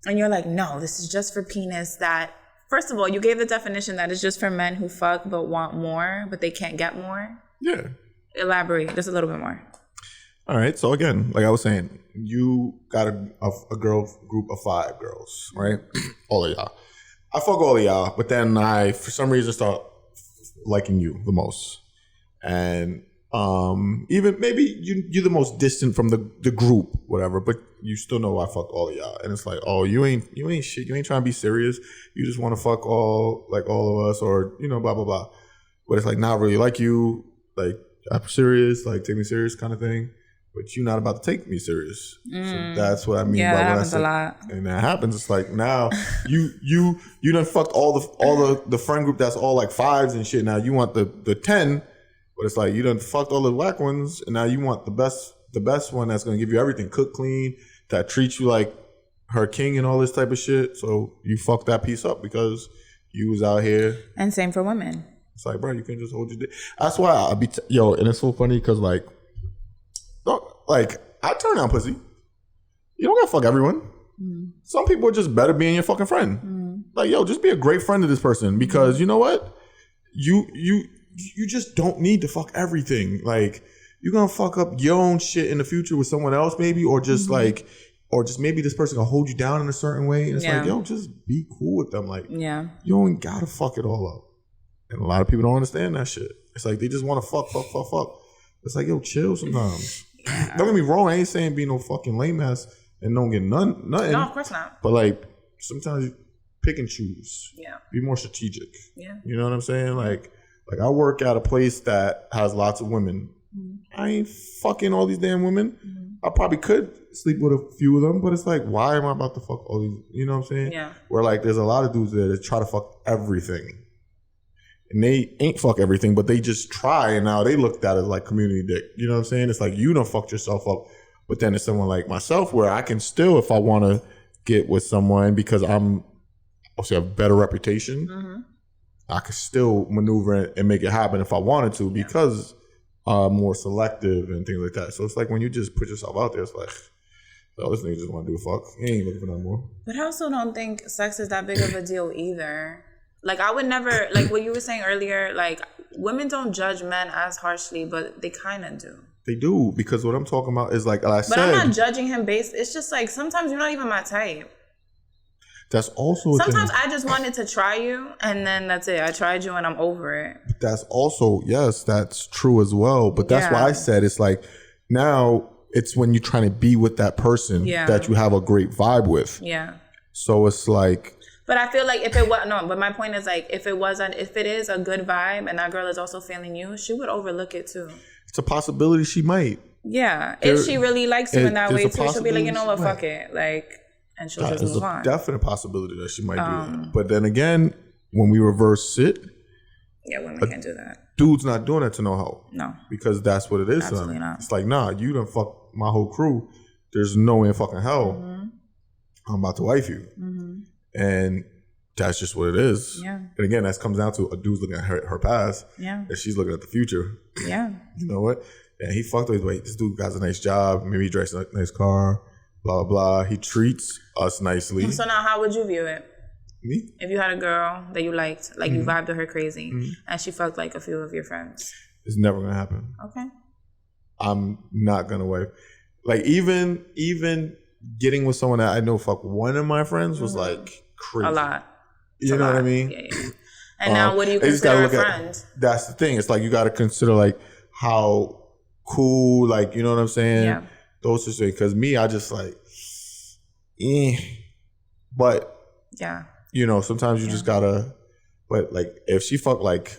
And you're like, no, this is just for penis that, first of all, you gave the definition that it's just for men who fuck but want more, but they can't get more. Yeah. Elaborate just a little bit more. All right. So again, like I was saying, you got a girl group of 5 girls, right? All of y'all. I fuck all of y'all, but then I, for some reason, start liking you the most. And even maybe you're the most distant from the group, whatever, but you still know I fuck all of y'all. And it's like, oh, you ain't shit. You ain't trying to be serious. You just want to fuck all of us, or, blah, blah, blah. But it's like, not really like you, like, I'm serious, like, take me serious kind of thing. But you're not about to take me serious. So that's what I mean by what I said. Yeah, that happens a lot. And that happens. It's like, now you done fucked all the friend group that's all like 5s and shit. Now you want the 10, but it's like you done fucked all the whack ones, and now you want the best one that's gonna give you everything, cook clean, that treats you like her king and all this type of shit. So you fucked that piece up because you was out here. And same for women. It's like, bro, you can just hold your dick. That's why I be and it's so funny because like I turn down pussy. You don't gotta fuck everyone. Some people are just better being your fucking friend. Like, just be a great friend to this person, because you know what? You just don't need to fuck everything. Like, you're gonna fuck up your own shit in the future with someone else, maybe, or just maybe this person gonna hold you down in a certain way. And it's like, just be cool with them. Like, you don't gotta fuck it all up. And a lot of people don't understand that shit. It's like they just want to fuck. It's like, chill sometimes. Don't get me wrong, I ain't saying be no fucking lame ass and don't get nothing. No, of course not. But like, sometimes you pick and choose. Yeah. Be more strategic. Yeah. You know what I'm saying? Like I work at a place that has lots of women. I ain't fucking all these damn women. I probably could sleep with a few of them, but it's like, why am I about to fuck all these? You know what I'm saying? Yeah. Where like, there's a lot of dudes there that try to fuck everything. And they ain't fuck everything, but they just try, and now they looked at it like community dick. You know what I'm saying? It's like, you done fucked yourself up. But then it's someone like myself where I can still, if I want to get with someone because I'm obviously have a better reputation, I can still maneuver and make it happen if I wanted to, because I'm more selective and things like that. So it's like, when you just put yourself out there, it's like, oh, this nigga just want to do a fuck. He ain't looking for nothing more. But I also don't think sex is that big of a deal either. Like, I would never, like what you were saying earlier, like, women don't judge men as harshly, but they kind of do. They do, because what I'm talking about is like I said. But I'm not judging him based. It's just like, sometimes you're not even my type. That's also sometimes I just wanted to try you, and then that's it. I tried you and I'm over it. That's also, yes, that's true as well. But that's why I said it's like, now it's when you're trying to be with that person that you have a great vibe with. Yeah. So it's like. But I feel like but my point is like, if it is a good vibe and that girl is also feeling you, she would overlook it too. It's a possibility she might. Yeah. If she really likes you in that way too, she'll be like, you know what, fuck it. Like, and she'll just move on. There's a definite possibility that she might do that. But then again, when we reverse it. Yeah, women can't do that. Dude's not doing that to no hoe. No. Because that's what it is. Absolutely not. It's like, nah, you done fuck my whole crew. There's no way in fucking hell I'm about to wife you. And that's just what it is. Yeah. And again, that comes down to a dude's looking at her past. Yeah. And she's looking at the future. Yeah. You know what? And he fucked with, wait, this dude has a nice job. Maybe he drives a nice car. Blah, blah, blah. He treats us nicely. So now how would you view it? Me? If you had a girl that you liked, like you vibed with her crazy, and she fucked like a few of your friends. It's never going to happen. Okay. I'm not going to wife. Like, even getting with someone that I know fuck one of my friends was like crazy. A lot. You know what I mean? Yeah. And now what do you consider a friend? That's the thing. It's like, you got to consider like how cool, like, you know what I'm saying? Yeah. Those are things. Because me, I just like, But, you know, sometimes you just got to, but like, if she fucked like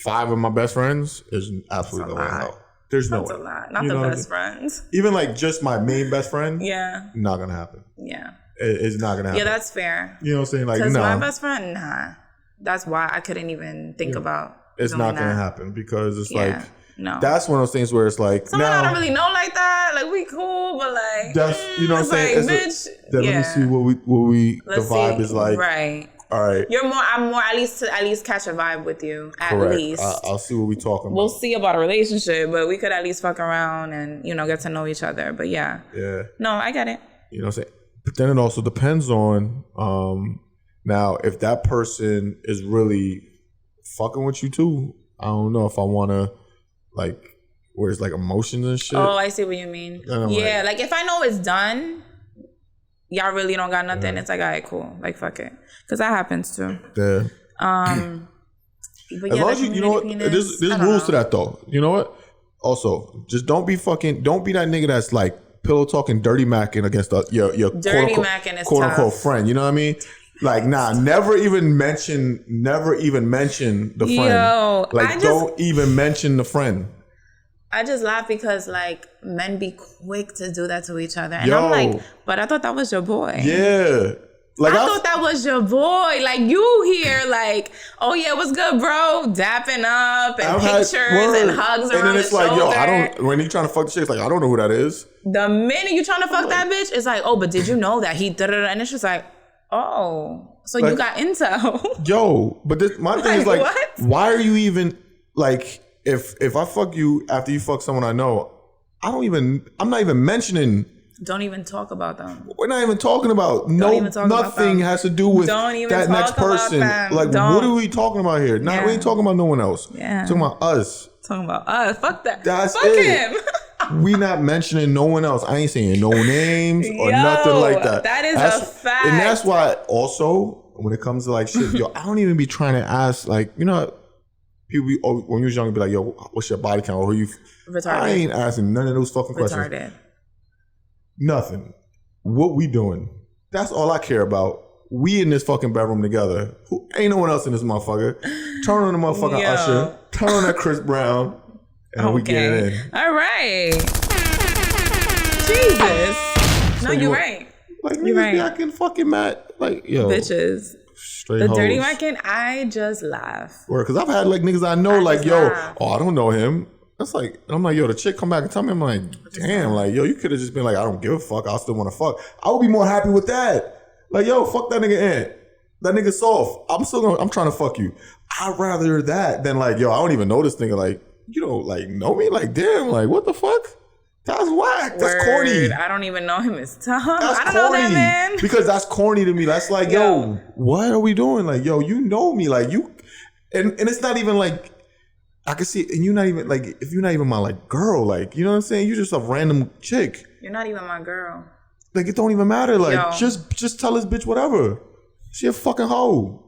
5 of my best friends, there's absolutely no way in hell. There's no That's way. a lot. Not the best friends. Even like just my main best friend. Yeah. Not gonna happen. Yeah. It's not gonna happen. Yeah, that's fair. You know what I'm saying? Like, because my best friend, nah. That's why I couldn't even think about. It's not gonna happen because it's like. No. That's one of those things where it's like someone I don't really know like that. Like we cool, but like that's you know what I'm saying. Like, bitch. Let me see what we the vibe is like. Right. All right. I'm more at least catch a vibe with you. At Correct. least. I'll see what we talking about. We'll see about a relationship, but we could at least fuck around and get to know each other. But yeah. Yeah. No, I get it. You know what I'm saying? But then it also depends on now if that person is really fucking with you too. I don't know if I want to. Like, where it's like emotions and shit. Oh, I see what you mean. Yeah, like if I know it's done, y'all really don't got nothing. It's like, all right, cool. Like, fuck it. Because that happens too. Yeah. But as long as you know what, there's rules to that though. You know what? Also, just don't be that nigga that's like pillow talking, dirty macking against your dirty macking is quote unquote friend. You know what I mean? Like, nah, never even mention the friend. Yo, don't even mention the friend. I just laugh because, like, men be quick to do that to each other. And I'm like, but I thought that was your boy. Yeah. Like I thought that was your boy. Like, you here, like, oh, yeah, what's good, bro? Dapping up and pictures and hugs around the shoulder. And then it's like, when he trying to fuck the chick, it's like, I don't know who that is. The minute you trying to fuck that bitch, it's like, oh, but did you know that he da-da-da? And it's just like, oh, so like, you got intel. Yo, but my thing is like, what? Why are you even like, if I fuck you after you fuck someone I know, I'm not even mentioning. Don't even talk about them. We're not even talking about. Nothing has to do with that next person. Like, what are we talking about here? We ain't talking about no one else. Yeah. Talking about us. Talking about us. Fuck that. That's fuck it. him. We not mentioning no one else. I ain't saying no names or nothing like that. That is a fact. And that's why also when it comes to like shit, I don't even be trying to ask like, people when you was young be like, yo, what's your body count? Or who you? Retarded. I ain't asking none of those fucking questions. Nothing. What we doing? That's all I care about. We in this fucking bedroom together. Ain't no one else in this motherfucker. Turn on the motherfucking Usher. Turn on that Chris Brown. And we get it in. All right. Jesus. No, you're right. Like, you're right. I can fucking mad. Like, yo. Bitches. Straight the hoes. dirty mackin, I just laugh. Because I've had like niggas I know like, yo, I don't know him. That's like, I'm like, yo, the chick come back and tell me, I'm like, damn, like, yo, you could have just been like, I don't give a fuck. I still want to fuck. I would be more happy with that. Like, yo, fuck that nigga in. That nigga soft. I'm trying to fuck you. I'd rather that than like, yo, I don't even know this nigga. Like, you don't like know me? Like, damn, like, what the fuck? That's whack. That's corny. I don't even know him as tough. I don't know that man. Because that's corny to me. That's like, yo, what are we doing? Like, yo, you know me. Like, you, and it's not even like, I can see it, and you're not even like, if you're not even my like girl, like, you know what I'm saying? You're just a random chick. You're not even my girl. Like, it don't even matter. Like, just tell this bitch whatever. She a fucking hoe.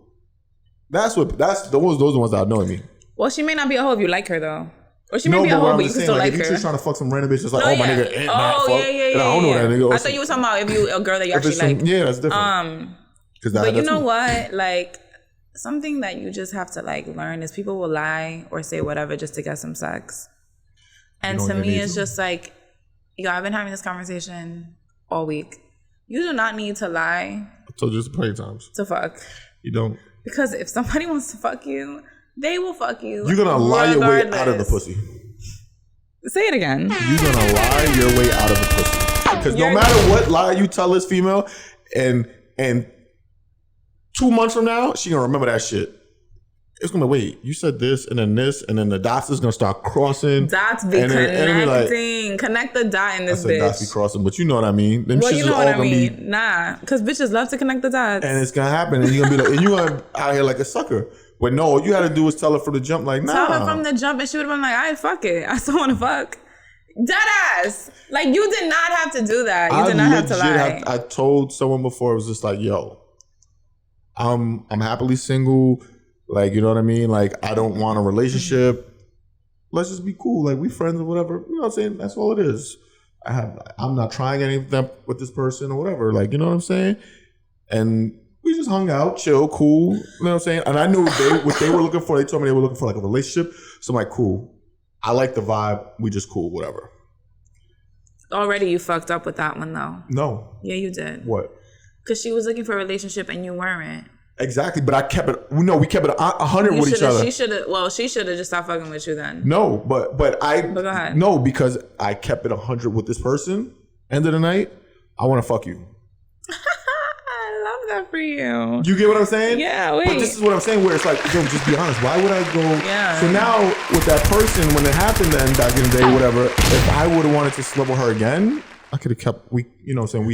That's those are the ones that annoy me. Well, she may not be a hoe if you like her though. Or she may be a hoe, but you can still like her. If you just trying to fuck some random bitch, it's like, my nigga ain't mad fuck. Yeah. I don't know that nigga. I thought you were talking about if you a girl that you actually like. Yeah, that's different. But you know what? Like, something that you just have to like learn is people will lie or say whatever just to get some sex. And to me, it's just like, I've been having this conversation all week. You do not need to lie. I told you this plenty of times. To fuck. You don't. Because if somebody wants to fuck you, they will fuck you. You're gonna lie your way out of the pussy. Say it again. You're gonna lie your way out of the pussy. Because no matter what lie you tell this female, and 2 months from now, she gonna remember that shit. It's gonna wait. You said this, and then the dots is gonna start crossing. Dots be connecting. Like, connect the dot in this bitch. Dots be crossing, but you know what I mean. Them well, you know what I mean. Nah, because bitches love to connect the dots, and it's gonna happen, and you're gonna be like, and you gonna out here like a sucker. But no, all you had to do was tell her from the jump, like, nah. Tell her from the jump, and she would have been like, all right, fuck it. I still want to fuck. Deadass. Like, you did not have to do that. You did not have to lie. I told someone before, it was just like, yo, I'm happily single. Like, you know what I mean? Like, I don't want a relationship. Let's just be cool. Like, we friends or whatever. You know what I'm saying? That's all it is. I'm not trying anything with this person or whatever. Like, you know what I'm saying? And we just hung out, chill, cool. You know what I'm saying? And I knew what they were looking for. They told me they were looking for like a relationship. So I'm like, cool. I like the vibe. We just cool, whatever. Already you fucked up with that one though. No. Yeah, you did. What? Because she was looking for a relationship and you weren't. Exactly, but I kept it. No, we kept it 100 with each other. She should have. Well, she should have just stopped fucking with you then. No, but go ahead. No, because I kept it 100 with this person. End of the night, I want to fuck you. I love that for you. You get what I'm saying? Yeah. Wait. But this is what I'm saying. Where it's like, yo, just be honest. Why would I go? Yeah. So now with that person, when it happened, then back in the day, whatever. If I would have wanted to sleep with her again, I could have kept. We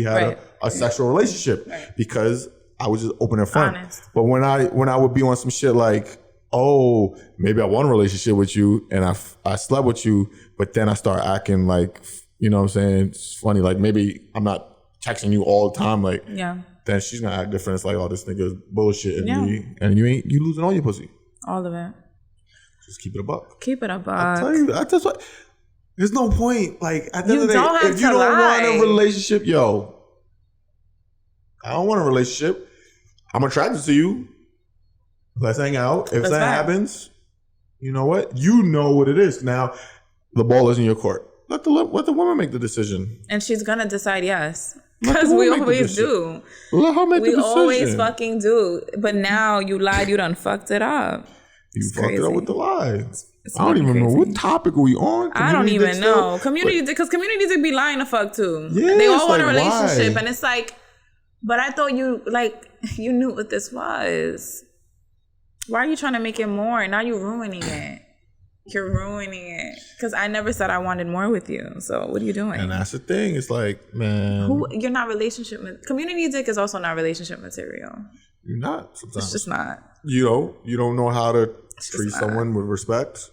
had a sexual relationship because I was just open and front. Honest. But when I would be on some shit like, oh, maybe I want a relationship with you and I slept with you, but then I start acting like, you know what I'm saying? It's funny. Like maybe I'm not texting you all the time. Like, then she's gonna act different. It's like, oh, this nigga's bullshit and you losing all your pussy. All of it. Just keep it a buck. Keep it a buck. I tell you, that's what. There's no point. Like at the end of the day, if you don't want a relationship, yo, I don't want a relationship. I'm attracted to you. Let's hang out. If that happens, you know what? You know what it is. Now, the ball is in your court. Let the woman make the decision. And she's gonna decide yes. Because we always do. Let her make the decision. We always fucking do. But now you lied. You done fucked it up. You fucked it up with the lie. I don't even know what topic are we on. I don't even know. Because communities would be lying to fuck too. Yeah, they all want a relationship, and it's like, but I thought you knew what this was. Why are you trying to make it more? Now you're ruining it. You're ruining it. Because I never said I wanted more with you. So what are you doing? And that's the thing. It's like, man. You're not community dick is also not relationship material. You're not sometimes. It's just not. You don't know how to treat someone with respect.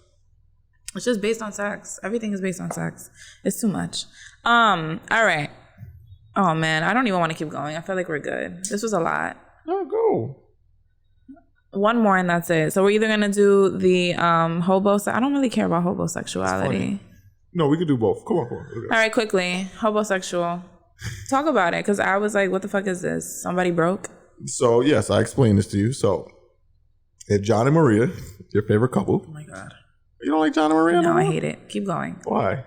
It's just based on sex. Everything is based on sex. It's too much. All right. Oh man, I don't even want to keep going. I feel like we're good. This was a lot. No, go. One more and that's it. So we're either gonna do the I don't really care about homosexuality. No, we could do both. Come on. Okay. All right, quickly. Homosexual. Talk about it, because I was like, what the fuck is this? Somebody broke? So yes, I explained this to you. So if John and Maria, your favorite couple. Oh my God. You don't like John and Maria? No, I hate it. Keep going. Why?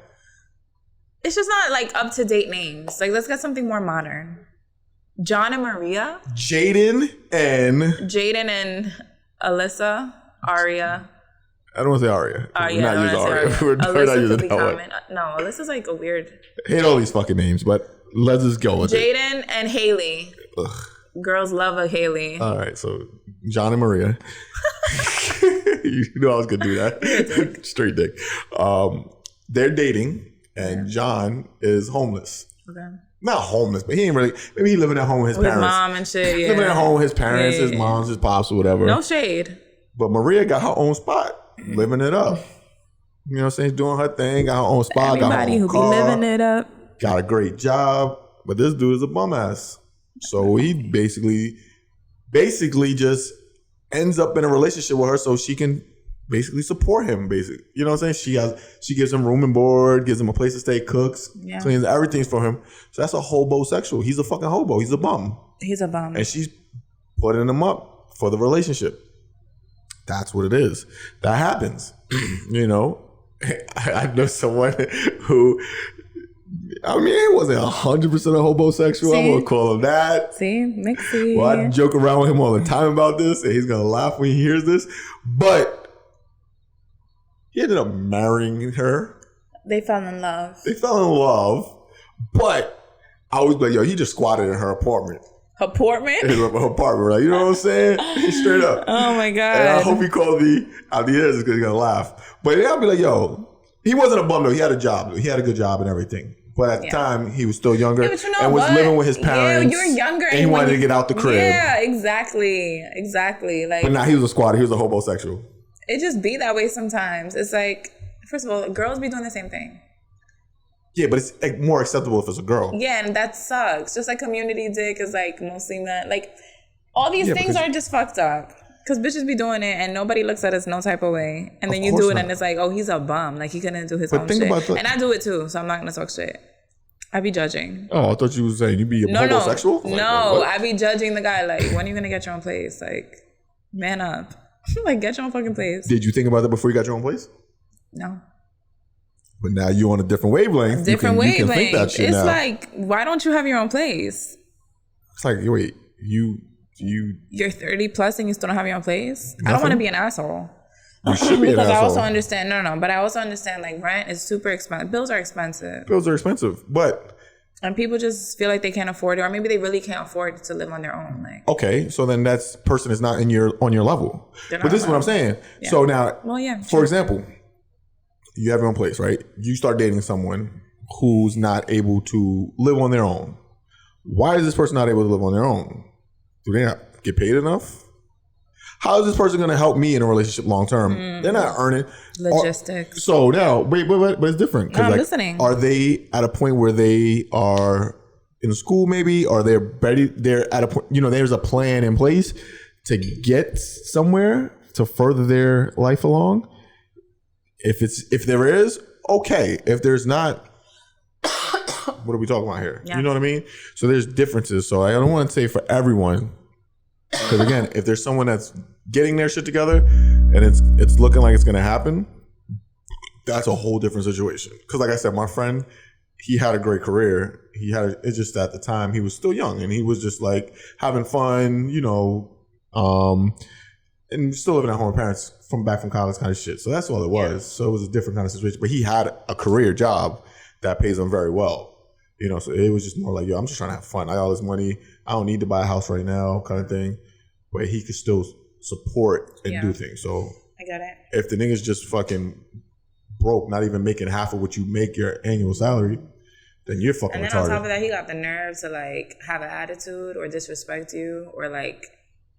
It's just not like up to date names. Like, let's get something more modern. John and Maria. Jaden and Alyssa. Aria. I don't want to say Aria. We're not using Aria. We're not using that one. No, Alyssa's like a weird. I hate all these fucking names, but let's just go with it. Jaden and Haley. Ugh. Girls love a Haley. All right, so John and Maria. You know I was gonna do that. Straight dick. They're dating, and John is homeless. Okay. Not homeless, but he ain't really. Maybe he living at home with his parents. His mom and shit. Yeah. Living at home with his parents, his moms, his pops, or whatever. No shade. But Maria got her own spot, living it up. You know what I'm saying? Doing her thing, got her own spot. Everybody got her own car, be living it up. Got a great job, but this dude is a bum ass. So he basically just ends up in a relationship with her so she can basically support him, basically. You know what I'm saying? She gives him room and board, gives him a place to stay, cooks, cleans, everything's for him. So that's a hobosexual. He's a fucking hobo. He's a bum. He's a bum. And she's putting him up for the relationship. That's what it is. That happens. You know? I know someone who... I mean, it wasn't 100% a homosexual. I'm gonna call him that. See, mixy. Well, I joke around with him all the time about this, and he's gonna laugh when he hears this. But he ended up marrying her. They fell in love. But I was like, yo, he just squatted in her apartment. Her apartment, right? You know what I'm saying? Straight up. Oh my God. And I hope he called me out the ears because he's gonna laugh. But I'll be like, yo, he wasn't a bum though. He had a job. He had a good job and everything. But at the time, he was still younger and was living with his parents. Yeah, you're younger. And he wanted to get out the crib. Yeah, exactly. Like, but now he was a squatter. He was a homosexual. It just be that way sometimes. It's like, first of all, girls be doing the same thing. Yeah, but it's like more acceptable if it's a girl. Yeah, and that sucks. Just like community dick is like mostly men. Like, all these things are just fucked up. Because bitches be doing it and nobody looks at us no type of way. And then you do it and it's like, oh, he's a bum. Like, he couldn't do his own shit. And I do it too, so I'm not going to talk shit. I be judging. Oh, I thought you was saying you be homosexual? No, I be judging the guy. Like, when are you going to get your own place? Like, man up. Like, get your own fucking place. Did you think about that before you got your own place? No. But now you're on a different wavelength. Different wavelength. You can think that shit it's now. like, why don't you have your own place? It's like, wait, you're 30 plus and you still don't have your own place? Nothing? I don't want to be an asshole. You should be an because asshole. I also understand, but I also understand like rent is super expensive. Bills are expensive. But and people just feel like they can't afford it, or maybe they really can't afford to live on their own. Like, okay, so then that person is not on your level. But this is what I'm saying. Yeah. So now, for example, you have your own place, right? You start dating someone who's not able to live on their own. Why is this person not able to live on their own? Do they not get paid enough? How is this person going to help me in a relationship long term? They're not earning logistics. So now, but it's different. No, I'm listening. Are they at a point where they are in school? Maybe are they ready? They're at a point. There's a plan in place to get somewhere to further their life along. If there is, okay. If there's not, what are we talking about here? Yeah. You know what I mean? So there's differences. So I don't want to say for everyone, because again, if there's someone that's getting their shit together and it's looking like it's going to happen, that's a whole different situation. Because like I said, my friend, he had a great career. It's just at the time he was still young and he was just like having fun, and still living at home with parents from college kind of shit. So that's all it was. Yeah. So it was a different kind of situation. But he had a career job that pays him very well. So it was just more like, yo, I'm just trying to have fun. I got all this money. I don't need to buy a house right now kind of thing. But he could still support and do things. So I got it. If the nigga's just fucking broke, not even making half of what you make your annual salary, then you're fucking retarded. And then on top of that, he got the nerve to like have an attitude or disrespect you or like...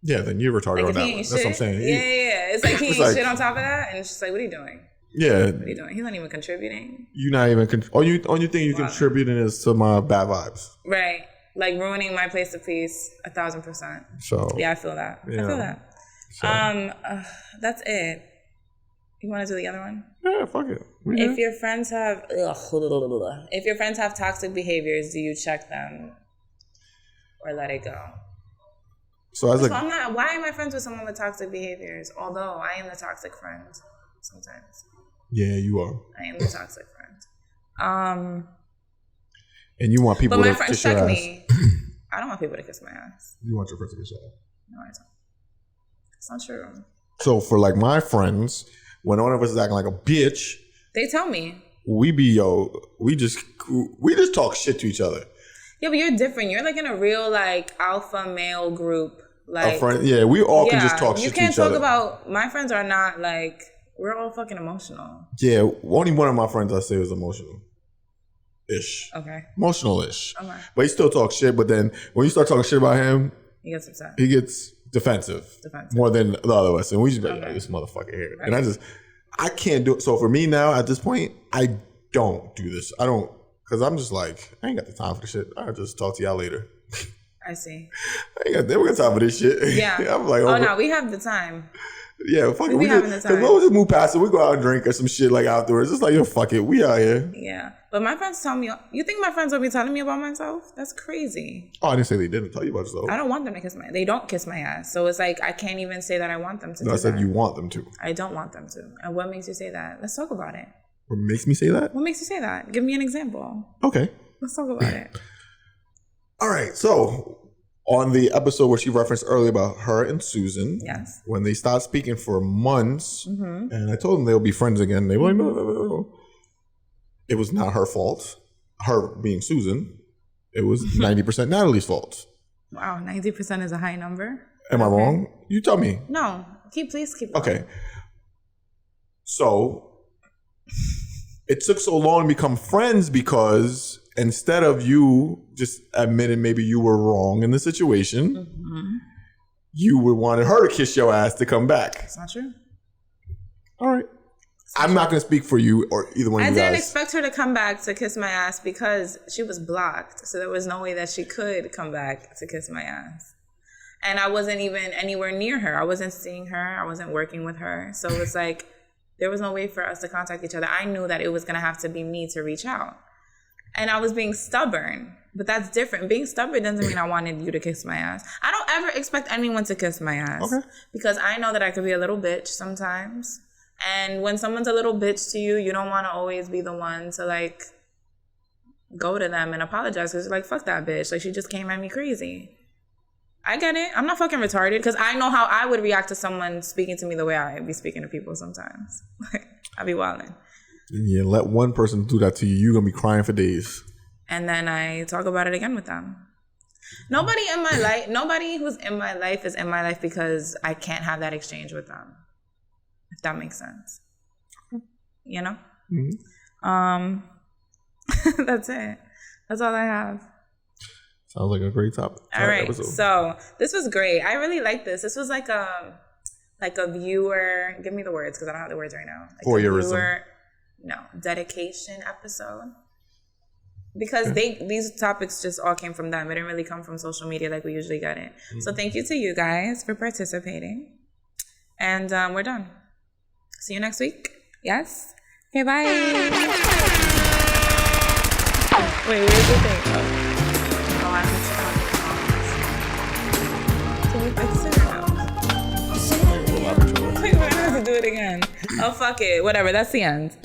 Yeah, then you're retarded on that one. That's what I'm saying. Yeah. It's like he ain't shit on top of that. And it's just like, what are you doing? Yeah. What are you doing? He's not even contributing. You're not even... Only thing you're contributing is to my bad vibes. Right. Like ruining my place of peace 1,000%. So... Yeah, I feel that. I feel that. So. That's it. You want to do the other one? Yeah, fuck it. If your friends have toxic behaviors, do you check them or let it go? So I was why am I friends with someone with toxic behaviors? Although I am the toxic friend sometimes. Yeah, you are. I am the toxic friend. And you want people to kiss your ass. Me. I don't want people to kiss my ass. You want your friends to kiss your ass? No, I don't. It's not true. So for like my friends, when one of us is acting like a bitch, they tell me. We just talk shit to each other. Yeah, but you're different. You're like in a real like alpha male group. Like, we all can just talk shit to each other. You can't talk about, my friends are not like, we're all fucking emotional. Yeah, only one of my friends I say was emotional-ish. Okay. Emotional-ish. Okay. But he still talks shit, but then when you start talking shit about him, he gets upset. He gets defensive. More than the other of us. And we just be like, this motherfucker here. Right. And I can't do it. So for me now, at this point, I don't do this. I don't. Because I'm just like, I ain't got the time for this shit. I'll just talk to y'all later. I see. We got time for this shit. Yeah. I'm like, no, we have the time. Yeah, fuck it. We having the time. Because we'll just move past it. We go out and drink or some shit like afterwards. It's like, yo, fuck it. We out here. Yeah. But my friends tell me, you think my friends will be telling me about myself? That's crazy. Oh, I didn't say they didn't tell you about yourself. I don't want them to they don't kiss my ass. So it's like, I can't even say that I want them to. No, I said you want them to. I don't want them to. And what makes you say that? Let's talk about it. What makes me say that? What makes you say that? Give me an example. Okay. Let's talk about it. All right. So on the episode where she referenced earlier about her and Susan, yes, when they stopped speaking for months, and I told them they'll be friends again, they were like, no. It was not her fault. Her being Susan, it was 90% Natalie's fault. Wow, 90% is a high number. Am I wrong? You tell me. No, please keep going. Okay. So it took so long to become friends because instead of you just admitting maybe you were wrong in the situation, you would wanted her to kiss your ass to come back. That's not true. All right. I'm not going to speak for you or either one of you guys. I didn't expect her to come back to kiss my ass because she was blocked. So there was no way that she could come back to kiss my ass. And I wasn't even anywhere near her. I wasn't seeing her. I wasn't working with her. So it was like, there was no way for us to contact each other. I knew that it was going to have to be me to reach out. And I was being stubborn. But that's different. Being stubborn doesn't mean I wanted you to kiss my ass. I don't ever expect anyone to kiss my ass. Okay. Because I know that I could be a little bitch sometimes. And when someone's a little bitch to you, you don't want to always be the one to like go to them and apologize because you're like, fuck that bitch. Like, she just came at me crazy. I get it. I'm not fucking retarded because I know how I would react to someone speaking to me the way I be speaking to people sometimes. I be wildin'. Yeah, let one person do that to you. You're going to be crying for days. And then I talk about it again with them. Nobody who's in my life is in my life because I can't have that exchange with them. If that makes sense. You know? Mm-hmm. That's it. That's all I have. Sounds like a great topic. All right. Episode. So this was great. I really like this. This was like a viewer. Give me the words because I don't have the words right now. Like voyeurism. Dedication episode. Because these topics just all came from them. It didn't really come from social media like we usually get it. Mm-hmm. So thank you to you guys for participating. And we're done. See you next week. Yes? Okay, bye. Wait, where's the thing? Oh, I have to Can you fix it or no? Wait, we're gonna have to do it again. Oh, fuck it. Whatever. That's the end.